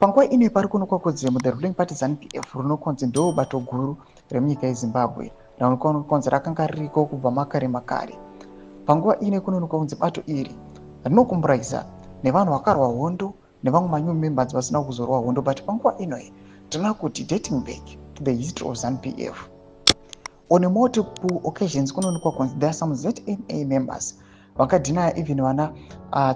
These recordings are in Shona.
Panguva ino pari kunokokodzera mu the ruling party ZANU-PF runokonzi ndo bato guru remunyika yeZimbabwe rinokonzi rakanga ririko kubva makare makare. Panguva ino kunokonzi bato iri rinokumburaisa nevanhu vakarwa hondo nevamwe manyumu members vasina kuzorwa hondo, but panguva ino tinoona kuti dating back to the history of ZANU-PF on multiple occasions kunoonekwa kunzi there are some ZNA members vakadhinaya even vana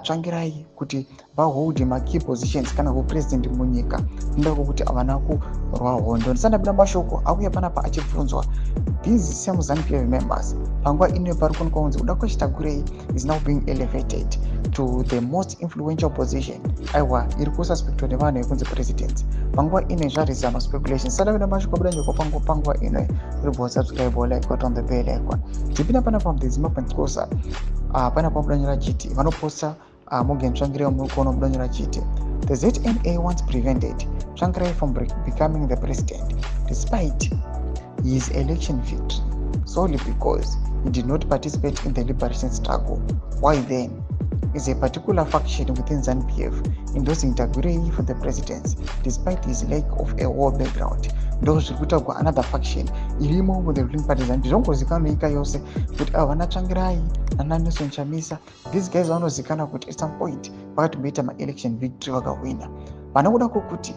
Tsvangirai kuti vahold makey positions kana kupresident munyika nda kwekuti havana kurwa hondo. Ndisandabira mashoko auya panapa achibvunzwa these same ZANU-PF members panguva ino pari kuonekwa kunzi kuda kwechitagurei is now being elevated to the most influential position aiwa iri kususpectwa nevanhu vekunzi president. Panguva ino zvarisa maspeculations. Ndisandabira mashoko abuda nyoko panguva ino ribva subscribe like on the bell icon. Tipinda panapa mu Zimbabwe Nkosa pana pabudanyira chiti vanoposta Morgan Tsvangirai mukono budanyira chiti the ZNA once prevented Tsvangirai from becoming the president despite his election victory solely because he did not participate in the liberation struggle. Why then is a particular faction within ZANU-PF endorsing Tagurei for the presidency despite his lack of a war background? Ndo zviri kuita another faction irimo with the ruling party ZANU-PF zvongozikanwa nyika yose kuti vana Tsvangirai nana Nelson Chamisa these guys vanozikana kuti at some point vakatomboita ma-election victory vakawina. Vana kuda kuti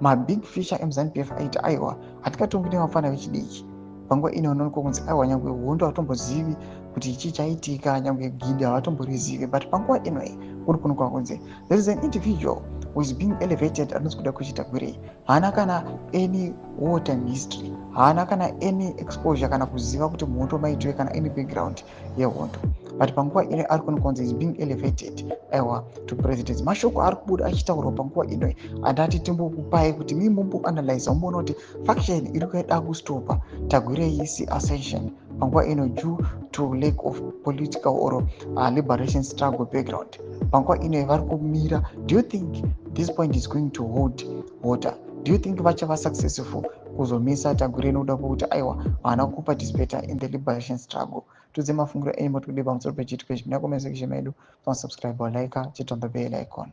ma-big fisher emuZANU-PF aiti aiwa hatingatongoine vafana vechidiki. Panguva ino unoonekwa kunzi aiwa nyangwe hondo hatombozivi kuti ichi chaitika, nyangwe gidha havatomborizivi, but panguva ino kuri kuonekwa kunzi there is an individual who is being elevated anonzi kuda kuchitagurei. Haana kana any war time history, haana kana any exposure kana kuziva kuti muhondo maitwe kana any background yehondo, but panguva ino ari kuonekwa kunzi is being elevated aiwa to president. Mashoko ari kubuda achitaurwa panguva ino andati timbokupai kuti mimboanalyze mumboona kuti faction iri kueda kustopa Tagurei ascension panguva ino due to lack of political or liberation struggle background. Panguva ino vari kumira. Do you think this point is going to hold water? Do you think vachava successful kuzomisa Tagurei nokuda kwokuti aiwa haana kuparticipate in the liberation struggle? Tudze mafungiro enyu motikudipa pamusoro pechiitiko ichi. Mina comment section medu, subscribe or like, chit on the bell icon.